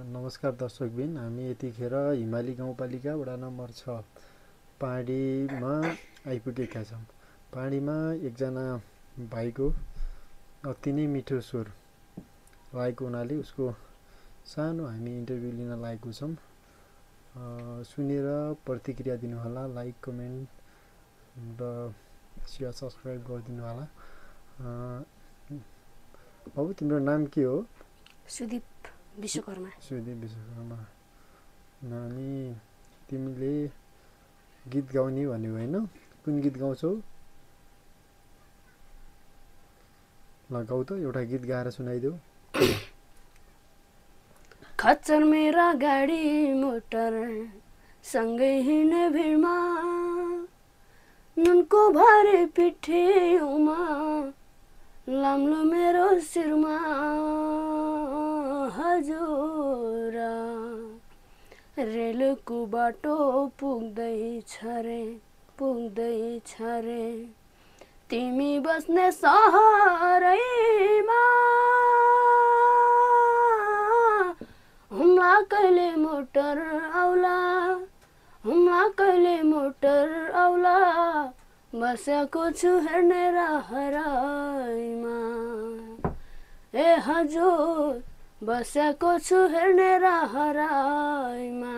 नमस्कार दर्शकबिन, हामी यतिखेर हिमाली गाउँपालिका वडा नम्बर 6 पाँडीमा आइपुगेका छौँ। पाँडीमा एकजना भाइको अति नै मिठो स्वर लागेको हुनाले उसको सानो हामी इन्टरभ्यू लिन लागेको छौँ। सुनेर प्रतिक्रिया दिनुहोला, लाइक, कमेन्ट र सेयर, सब्सक्राइब गरिदिनु होला। अब तिम्रो नाम के हो? सुदीप विश्वकर्मा। सुदीप विश्वकर्मा। अनि तिमीले गीत गाउने भन्यौ होइन? कुन गीत गाउँछौ? ल गाउ त, एउटा गीत गाएर सुनाइदेऊ। खच्चर मेरा गाडी मोटर सँगै हिँड्ने भिडमा, नुनको भरे पिठेउमा, लाम्लो मेरो शिरमा हजुर। रेलको बाटो पुग्दैछ रे तिमी बस्ने सहरैमा, हुम्ला कहिले मोटर आउला, बसेको छु हेर्ने रहरैमा। ए हजुर, बसेको छु हेर्ने रहरैमा।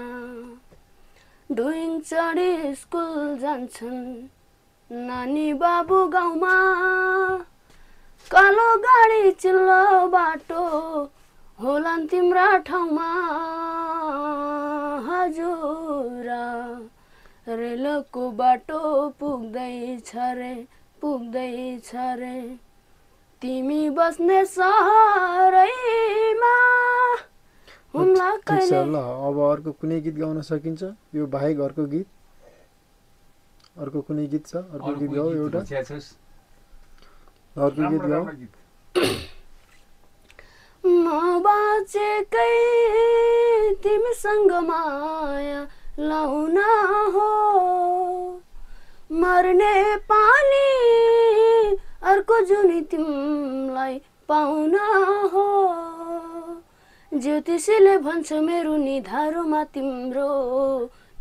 डुइङ चढी स्कुल जान्छन् नानी बाबु गाउँमा, कालो गाडी चिल्लो बाटो होलान् तिम्रा ठाउँमा हजुर। रेलको बाटो पुग्दैछ रे तिमी बस्ने सहरैमा, हुम्ला कहिले। ल अब अर्को कुनै गीत गाउन सकिन्छ? यो बाहेक अर्को गीत, अर्को कुनै गीत छ? अर्को गीत गाऊ एउटा। अर्को गीत गाऊ। म बाँचेकै तिमीसँग माया लाउन हो, मर्ने पानी अर्को जुनी तिमीलाई पाउन हो। ज्योतिषीले भन्छ मेरो निधारोमा तिम्रो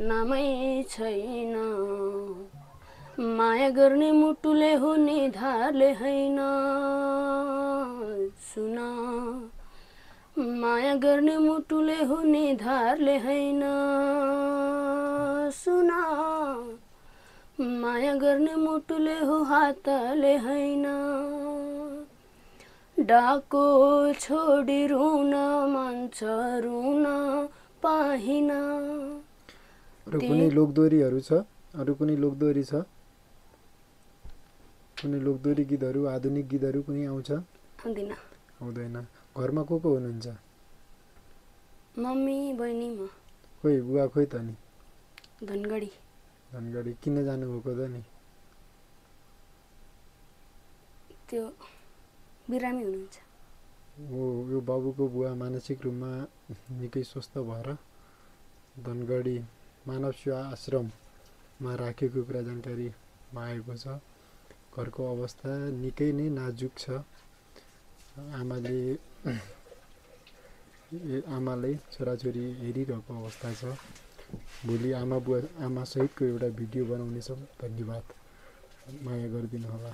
नामै छैन, माया गर्ने मुटुले हो निधारले हैन। सुन, माया गर्ने मुटुले हो निधारले हैन। सुन, माया गर्ने मुटुले हो हातले हैन। डाको छोडी रुन मान्छ, रुन पाहिन। अरू कुनै लोकदोहोरीहरू छ? अरू कुनै लोकदोहोरी छ? कुनै लोकदोहोरी गीतहरू, आधुनिक गीतहरू कुनै आउँछ? आउँदैन। घरमा को हुनुहुन्छ? मम्मी, बहिनी, म। खोइ बुवा खोइ त नि? धनगढी। किन जानुभएको त नि? त्यो बिरामी हुनुहुन्छ। यो बाबुको बुवा मानसिक रूपमा निकै स्वस्थ भएर धनगढी मानव सेवा आश्रममा राखेको कुरा जानकारी आएको छ। घरको अवस्था निकै नै नाजुक छ। आमाले छोराछोरी हेरिरहेको अवस्था छ। भोलि आमा सहितको एउटा भिडियो बनाउनेछौँ। धन्यवाद, माया गरिदिनु होला।